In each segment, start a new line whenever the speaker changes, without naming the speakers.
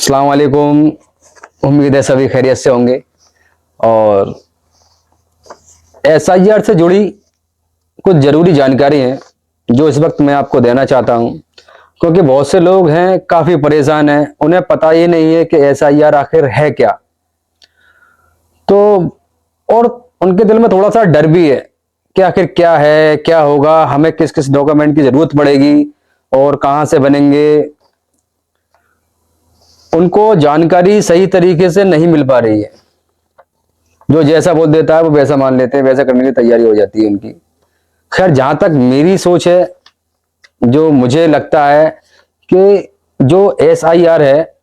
अस्सलाम वालेकुम। उम्मीद है सभी खैरियत से होंगे। और एसआईआर से जुड़ी कुछ ज़रूरी जानकारी है जो इस वक्त मैं आपको देना चाहता हूं, क्योंकि बहुत से लोग हैं काफ़ी परेशान हैं, उन्हें पता ही नहीं है कि एसआईआर आखिर है क्या। तो और उनके दिल में थोड़ा सा डर भी है कि आखिर क्या है, क्या होगा, हमें किस किस डॉक्यूमेंट की ज़रूरत पड़ेगी और कहाँ से बनेंगे। उनको जानकारी सही तरीके से नहीं मिल पा रही है। जो जैसा बोल देता है वो वैसा मान लेते हैं, वैसा करने की तैयारी हो जाती है उनकी। खैर, जहां तक मेरी सोच है, जो मुझे लगता है कि जो एसआईआर है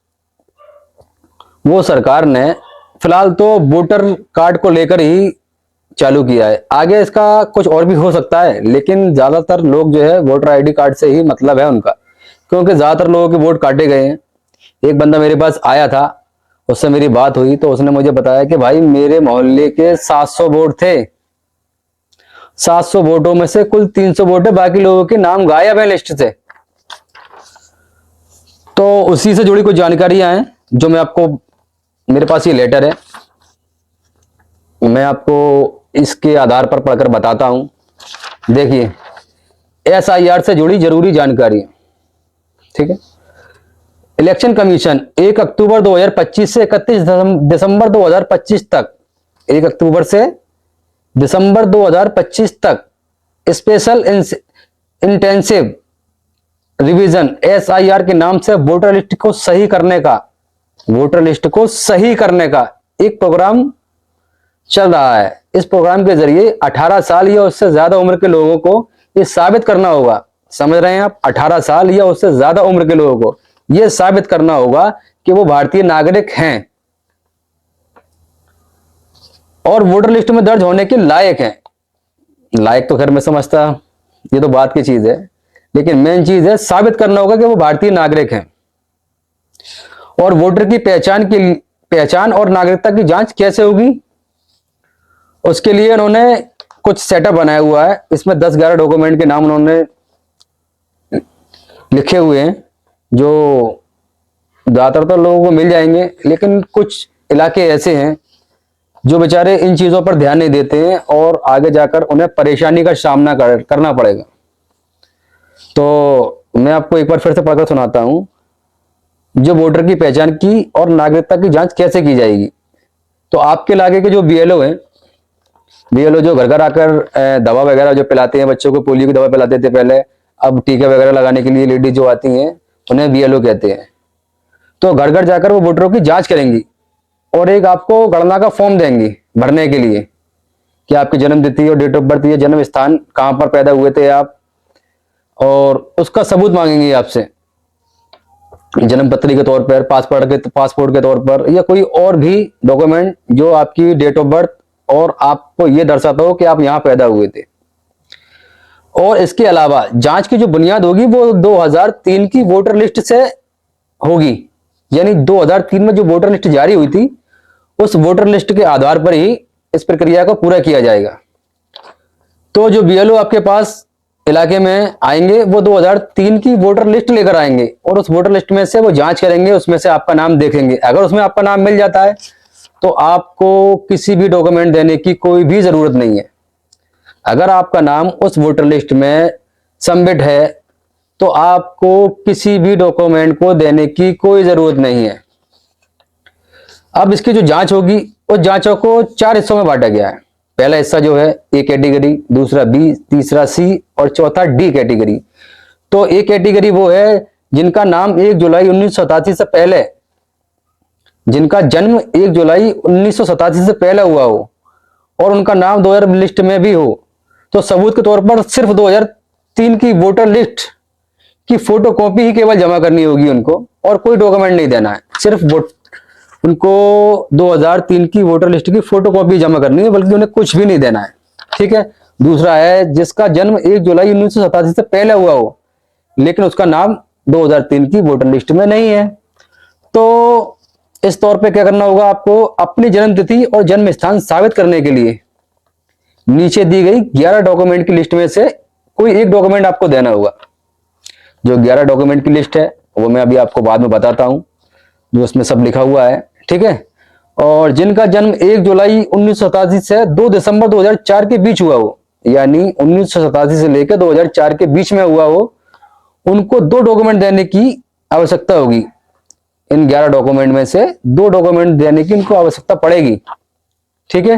वो सरकार ने फिलहाल तो वोटर कार्ड को लेकर ही चालू किया है। आगे इसका कुछ और भी हो सकता है, लेकिन ज्यादातर लोग जो है वोटर आईडी कार्ड से ही मतलब है उनका, क्योंकि ज्यादातर लोगों के वोट काटे गए हैं। एक बंदा मेरे पास आया था, उससे मेरी बात हुई तो उसने मुझे बताया कि भाई मेरे मोहल्ले के 700 वोट थे, 700 वोटों में से कुल 300 वोट है, बाकी लोगों के नाम गायब है लिस्ट से। तो उसी से जुड़ी कुछ जानकारियां हैं जो मैं आपको, मेरे पास ये लेटर है, मैं आपको इसके आधार पर पढ़कर बताता हूं। देखिए, एसआईआर से जुड़ी जरूरी जानकारी, ठीक है। इलेक्शन कमीशन 1 अक्टूबर 2025 से 31 दिसंबर 2025 तक, 1 अक्टूबर से दिसंबर 2025 तक स्पेशल इंटेंसिव रिवीजन एसआईआर के नाम से वोटर लिस्ट को सही करने का, वोटर लिस्ट को सही करने का एक प्रोग्राम चल रहा है। इस प्रोग्राम के जरिए 18 साल या उससे ज्यादा उम्र के लोगों को यह साबित करना होगा, समझ रहे हैं आप, 18 साल या उससे ज्यादा उम्र के लोगों को यह साबित करना होगा कि वो भारतीय नागरिक हैं और वोटर लिस्ट में दर्ज होने के लायक हैं। लायक तो खैर मैं समझता, ये तो बात की चीज है, लेकिन मेन चीज है साबित करना होगा कि वो भारतीय नागरिक हैं। और वोटर की पहचान और नागरिकता की जांच कैसे होगी, उसके लिए उन्होंने कुछ सेटअप बनाया हुआ है। इसमें 10-11 डॉक्यूमेंट के नाम उन्होंने लिखे हुए हैं जो ज्यादातर तो लोगों को मिल जाएंगे, लेकिन कुछ इलाके ऐसे हैं जो बेचारे इन चीजों पर ध्यान नहीं देते हैं और आगे जाकर उन्हें परेशानी का सामना करना पड़ेगा। तो मैं आपको एक बार फिर से पढ़कर सुनाता हूं, जो वोटर की पहचान की और नागरिकता की जांच कैसे की जाएगी। तो आपके इलाके के जो बीएलओ हैं, बीएलओ जो घर घर आकर दवा वगैरह जो पिलाते हैं, बच्चों को पोलियो की दवा पिलाते थे पहले, अब टीके वगैरह लगाने के लिए लेडीज जो आती हैं उन्हें बीएलओ कहते हैं। तो घर घर जाकर वो वोटरों की जांच करेंगी और एक आपको गणना का फॉर्म देंगी भरने के लिए कि आपकी जन्म तिथि और डेट ऑफ बर्थ, ये जन्म स्थान कहां पर पैदा हुए थे आप, और उसका सबूत मांगेंगे आपसे, जन्म पत्री के तौर पर, पासपोर्ट के तौर पर, या कोई और भी डॉक्यूमेंट जो आपकी डेट ऑफ बर्थ और आपको यह दर्शाता हो कि आप यहां पैदा हुए थे। और इसके अलावा जांच की जो बुनियाद होगी वो 2003 की वोटर लिस्ट से होगी, यानी 2003 में जो वोटर लिस्ट जारी हुई थी उस वोटर लिस्ट के आधार पर ही इस प्रक्रिया को पूरा किया जाएगा। तो जो बीएलओ आपके पास इलाके में आएंगे वो 2003 की वोटर लिस्ट लेकर आएंगे और उस वोटर लिस्ट में से वो जांच करेंगे, उसमें से आपका नाम देखेंगे। अगर उसमें आपका नाम मिल जाता है तो आपको किसी भी डॉक्यूमेंट देने की कोई भी जरूरत नहीं है। अगर आपका नाम उस वोटर लिस्ट में सबमिट है तो आपको किसी भी डॉक्यूमेंट को देने की कोई जरूरत नहीं है। अब इसकी जो जांच होगी उस जांचों को 4 हिस्सों में बांटा गया है। पहला हिस्सा जो है ए कैटेगरी, दूसरा बी, तीसरा सी और चौथा डी कैटेगरी। तो ए कैटेगरी वो है जिनका नाम 1 जुलाई 1987 से पहले, जिनका जन्म 1 जुलाई 1987 से पहले हुआ हो और उनका नाम 2000 लिस्ट में भी हो, तो सबूत के तौर पर सिर्फ 2003 की वोटर लिस्ट की फोटो कॉपी ही केवल जमा करनी होगी उनको, और कोई डॉक्यूमेंट नहीं देना है। सिर्फ उनको 2003 की वोटर लिस्ट की फोटो कॉपी जमा करनी है, बल्कि उन्हें कुछ भी नहीं देना है, ठीक है। दूसरा है जिसका जन्म 1 जुलाई 1987 से पहले हुआ हो लेकिन उसका नाम 2003 की वोटर लिस्ट में नहीं है। तो इस तौर पे क्या करना होगा आपको, अपनी जन्म तिथि और जन्म स्थान साबित करने के लिए नीचे दी गई 11 डॉक्यूमेंट की लिस्ट में से कोई एक डॉक्यूमेंट आपको देना होगा। जो 11 डॉक्यूमेंट की लिस्ट है वो मैं अभी आपको बाद में बताता हूं। जो उसमें सब लिखा हुआ है, ठीक है। और जिनका जन्म 1 जुलाई 1987 से 2 दिसंबर 2004 के बीच हुआ हो, यानी 1987 से लेकर 2004 के बीच में हुआ हो, उनको 2 डॉक्यूमेंट देने की आवश्यकता होगी। इन 11 डॉक्यूमेंट में से 2 डॉक्यूमेंट देने की इनको आवश्यकता पड़ेगी, ठीक है।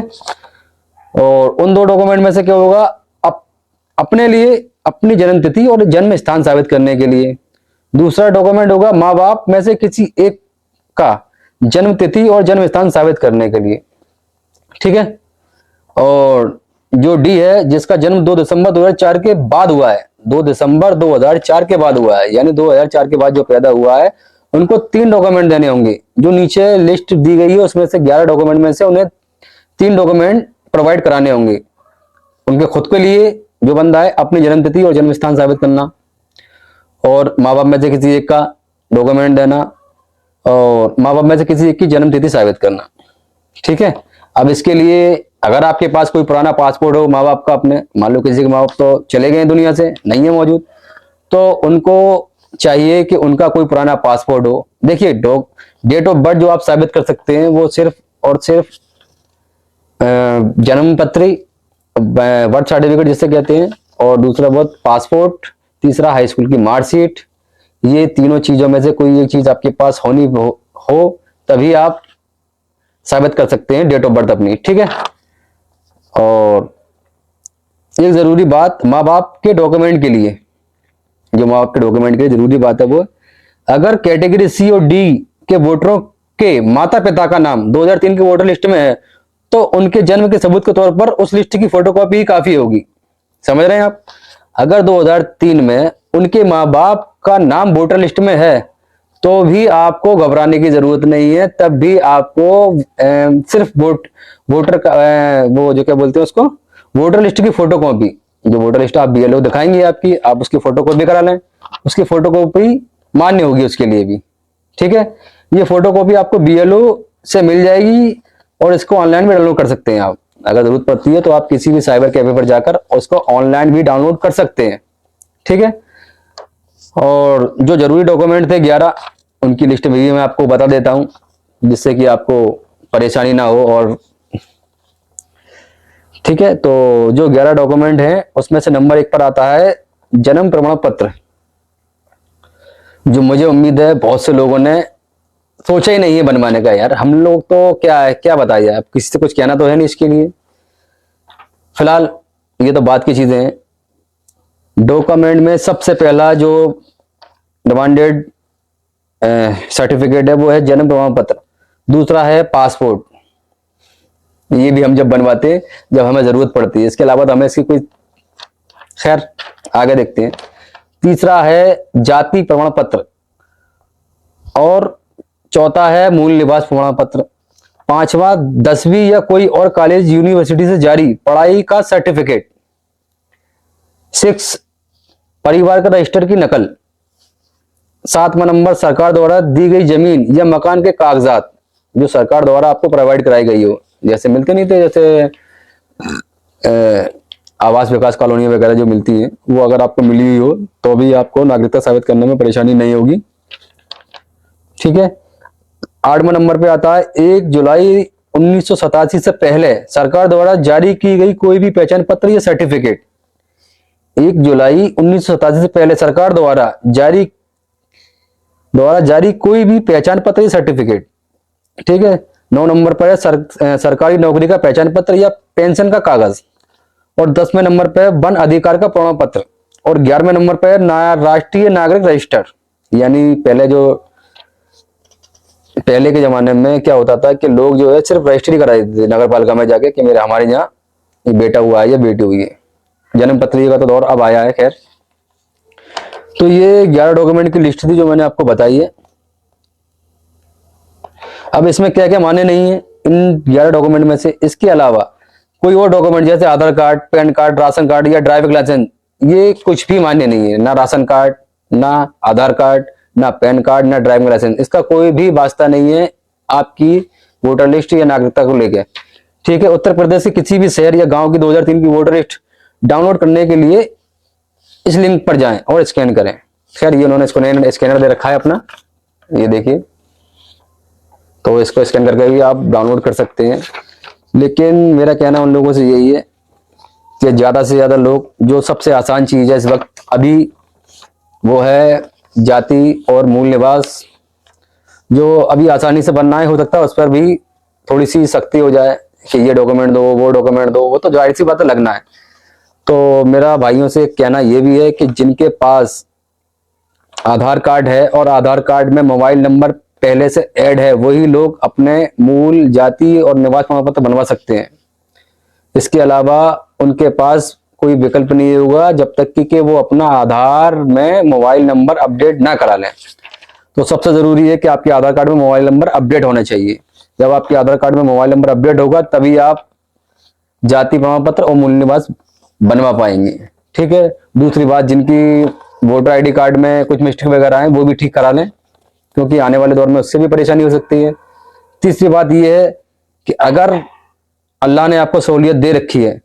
और उन 2 डॉक्यूमेंट में से क्या होगा, अपने लिए अपनी जन्म तिथि और जन्म स्थान साबित करने के लिए। दूसरा डॉक्यूमेंट होगा माँ बाप में से किसी एक का जन्म तिथि और जन्म स्थान साबित करने के लिए, ठीक है। और जो डी है, जिसका जन्म 2 दिसंबर 2004 के बाद हुआ है, 2 दिसंबर 2004 के बाद हुआ है, यानी 2004 के बाद जो पैदा हुआ है, उनको 3 डॉक्यूमेंट देने होंगे। जो नीचे लिस्ट दी गई है उसमें से 11 डॉक्यूमेंट में से उन्हें 3 डॉक्यूमेंट प्रोवाइड कराने होंगे। उनके खुद के लिए जो बंदा है अपनी जन्म तिथि और जन्म स्थान साबित करना, और माँ बाप में से किसी एक का डॉक्यूमेंट देना, और माँ बाप में से किसी एक की जन्म तिथि साबित करना, ठीक है। अब इसके लिए अगर आपके पास कोई पुराना पासपोर्ट हो माँ बाप का, अपने मान लो किसी के माँ बाप तो चले गए दुनिया से, नहीं है मौजूद, तो उनको चाहिए कि उनका कोई पुराना पासपोर्ट हो। देखिए, डेट ऑफ बर्थ जो आप साबित कर सकते हैं वो सिर्फ और सिर्फ जन्म पत्री, बर्थ सर्टिफिकेट जिसे कहते हैं, और दूसरा बहुत पासपोर्ट, तीसरा हाई स्कूल की मार्कशीट। ये तीनों चीजों में से कोई एक चीज आपके पास होनी हो तभी आप साबित कर सकते हैं डेट ऑफ बर्थ अपनी, ठीक है। और एक जरूरी बात माँ बाप के डॉक्यूमेंट के लिए, जो माँ बाप के डॉक्यूमेंट के लिए जरूरी बात है वो, अगर कैटेगरी सी और डी के वोटरों के माता पिता का नाम 2003 के वोटर लिस्ट में है, तो उनके जन्म के सबूत के तौर पर उस लिस्ट की फोटोकॉपी ही काफी होगी। समझ रहे हैं आप? अगर 2003 में उनके माँ बाप का नाम वोटर लिस्ट में है तो भी आपको घबराने की जरूरत नहीं है। तब भी आपको सिर्फ वोटर का वो जो क्या बोलते हैं उसको, वोटर लिस्ट की फोटोकॉपी, जो वोटर लिस्ट आप बीएलओ दिखाएंगे आपकी, आप उसकी फोटोकॉपी करा लें, उसकी फोटोकॉपी मान्य होगी उसके लिए भी, ठीक है। ये फोटोकॉपी आपको बीएलओ से मिल जाएगी और इसको ऑनलाइन भी डाउनलोड कर सकते हैं आप। अगर जरूरत पड़ती है तो आप किसी भी साइबर कैफे पर जाकर उसको ऑनलाइन भी डाउनलोड कर सकते हैं, ठीक है। और जो जरूरी डॉक्यूमेंट थे 11, उनकी लिस्ट भी मैं आपको बता देता हूं, जिससे कि आपको परेशानी ना हो। और ठीक है, तो जो 11 डॉक्यूमेंट हैं उसमें से नंबर 1 पर आता है जन्म प्रमाण पत्र, जो मुझे उम्मीद है बहुत से लोगों ने सोचा ही नहीं है बनवाने का। यार हम लोग तो क्या है, क्या बताइए, आप किसी से कुछ कहना तो है नहीं इसके लिए। फिलहाल ये तो बात की चीजें हैं। डॉक्यूमेंट में सबसे पहला जो डिमांडेड सर्टिफिकेट है वो है जन्म प्रमाण पत्र। दूसरा है पासपोर्ट, ये भी हम जब बनवाते हैं जब हमें जरूरत पड़ती है, इसके अलावा तो हमें इसकी कोई, खैर आगे देखते हैं। तीसरा है जाति प्रमाण पत्र, और चौथा है मूल निवास प्रमाण पत्र। पांचवा 10वीं या कोई और कॉलेज यूनिवर्सिटी से जारी पढ़ाई का सर्टिफिकेट। 6 परिवार का रजिस्टर की नकल। 7वां नंबर सरकार द्वारा दी गई जमीन या मकान के कागजात, जो सरकार द्वारा आपको प्रोवाइड कराई गई हो, जैसे मिलते नहीं थे, जैसे आवास विकास कॉलोनी वगैरह जो मिलती है, वो अगर आपको मिली हुई हो तो भी आपको नागरिकता साबित करने में परेशानी नहीं होगी, ठीक है। 8वां नंबर पे आता है 1 जुलाई 1987 से पहले सरकार द्वारा जारी की गई कोई भी पहचान पत्र या सर्टिफिकेट। 1 जुलाई 1987 से पहले सरकार द्वारा जारी कोई भी पहचान पत्र या सर्टिफिकेट, ठीक है। 9 नंबर पर है सरकारी नौकरी का पहचान पत्र या पेंशन का कागज। और 10वें नंबर पर वन अधिकार का प्रमाण पत्र। और 11वें नंबर पर राष्ट्रीय नागरिक रजिस्टर, यानी पहले के जमाने में क्या होता था कि लोग जो है सिर्फ रजिस्ट्री करा देते थे नगर पालिका में जाके कि हमारे यहाँ बेटा हुआ है या बेटी हुई है। जन्म पत्री का तो दौर अब आया है, खैर। तो ये 11 डॉक्यूमेंट की लिस्ट थी जो मैंने आपको बताई है। अब इसमें क्या क्या मान्य नहीं है इन 11 डॉक्यूमेंट में से, इसके अलावा कोई और डॉक्यूमेंट जैसे Aadhaar card, PAN card, ration card या ड्राइविंग लाइसेंस, ये कुछ भी मान्य नहीं है। ना राशन कार्ड, ना आधार कार्ड, ना पैन कार्ड, ना ड्राइविंग लाइसेंस, इसका कोई भी वास्ता नहीं है आपकी वोटर लिस्ट या नागरिकता को लेकर, ठीक है। उत्तर प्रदेश के किसी भी शहर या गांव की 2003 की वोटर लिस्ट डाउनलोड करने के लिए इस लिंक पर जाएं और स्कैन करें। खैर ये उन्होंने स्कैनर दे रखा है अपना, ये देखिए, तो इसको स्कैन करके भी आप डाउनलोड कर सकते हैं। लेकिन मेरा कहना उन लोगों से यही है कि ज़्यादा से ज़्यादा लोग, जो सबसे आसान चीज़ है इस वक्त अभी, वो है जाति और मूल निवास, जो अभी आसानी से बनना है, हो सकता है उस पर भी थोड़ी सी सख्ती हो जाए कि ये डॉक्यूमेंट दो, वो डॉक्यूमेंट दो, वो तो जाहिर सी बात है लगना है। तो मेरा भाइयों से कहना ये भी है कि जिनके पास आधार कार्ड है और आधार कार्ड में मोबाइल नंबर पहले से ऐड है, वही लोग अपने मूल जाति और निवास प्रमाण पत्र बनवा सकते हैं। इसके अलावा उनके पास कोई विकल्प नहीं होगा जब तक कि वो अपना आधार में मोबाइल नंबर अपडेट ना करा लें। तो सबसे जरूरी है कि आपके आधार कार्ड में मोबाइल नंबर अपडेट होना चाहिए। जब आपके आधार कार्ड में मोबाइल नंबर अपडेट होगा तभी आप जाति प्रमाण पत्र और मूल निवास बनवा पाएंगे। ठीक है। दूसरी बात, जिनकी वोटर आईडी कार्ड में कुछ मिस्टेक वगैरह है वो भी ठीक करा लें, क्योंकि आने वाले दौर में उससे भी परेशानी हो सकती है। तीसरी बात यह है कि अगर अल्लाह ने आपको सहूलियत दे रखी है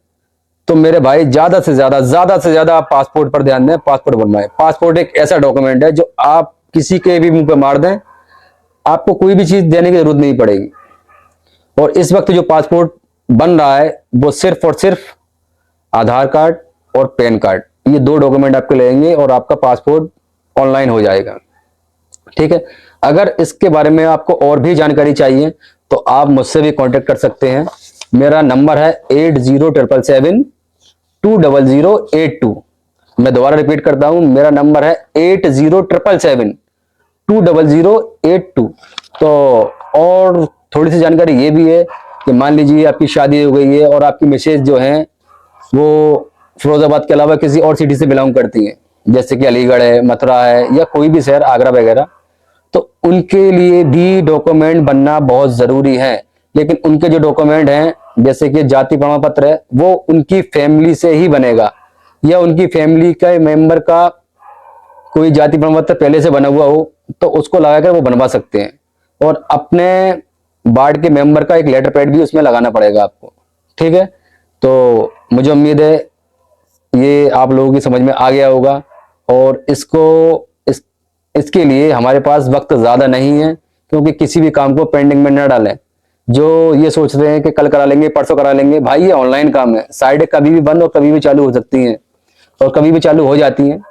तो मेरे भाई ज्यादा से ज्यादा आप पासपोर्ट पर ध्यान दें, पासपोर्ट बनवाएं। पासपोर्ट एक ऐसा डॉक्यूमेंट है जो आप किसी के भी मुंह पे मार दें, आपको कोई भी चीज देने की जरूरत नहीं पड़ेगी। और इस वक्त जो पासपोर्ट बन रहा है वो सिर्फ और सिर्फ आधार कार्ड और पैन कार्ड, ये दो डॉक्यूमेंट आपके लगेंगे और आपका पासपोर्ट ऑनलाइन हो जाएगा। ठीक है। अगर इसके बारे में आपको और भी जानकारी चाहिए तो आप मुझसे भी कांटेक्ट कर सकते हैं। मेरा नंबर है 8077720082। मैं दोबारा रिपीट करता हूं, मेरा नंबर है 8077720082। तो और थोड़ी सी जानकारी ये भी है कि मान लीजिए आपकी शादी हो गई है और आपकी मिसेज जो है वो फिरोजाबाद के अलावा किसी और सिटी से बिलोंग करती हैं, जैसे कि अलीगढ़ है, मथुरा है, या कोई भी शहर, आगरा वगैरह, तो उनके लिए भी डॉक्यूमेंट बनना बहुत जरूरी है। लेकिन उनके जो डॉक्यूमेंट हैं, जैसे कि जाति प्रमाण पत्र है, वो उनकी फैमिली से ही बनेगा, या उनकी फैमिली का मेंबर का कोई जाति प्रमाण पत्र पहले से बना हुआ हो तो उसको लगाकर वो बनवा सकते हैं। और अपने वार्ड के मेंबर का एक लेटर पैड भी उसमें लगाना पड़ेगा आपको। ठीक है। तो मुझे उम्मीद है ये आप लोगों की समझ में आ गया होगा। और इसके लिए हमारे पास वक्त ज्यादा नहीं है, क्योंकि किसी भी काम को पेंडिंग में न डालें। जो ये सोच रहे हैं कि कल करा लेंगे, परसों करा लेंगे, भाई ये ऑनलाइन काम है, साइड कभी भी बंद और कभी भी चालू हो सकती हैं और कभी भी चालू हो जाती हैं।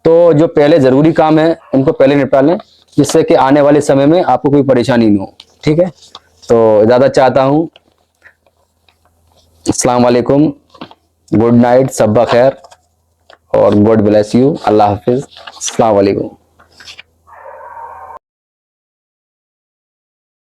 तो जो पहले जरूरी काम है उनको पहले निपटा लें, जिससे कि आने वाले समय में आपको कोई परेशानी नहीं हो। ठीक है। तो ज्यादा चाहता हूं, अस्सलाम वालेकुम, गुड नाइट, सब्बा खैर और गॉड ब्लेस यू। अल्लाह हाफिज, अस्सलाम वालेकुम।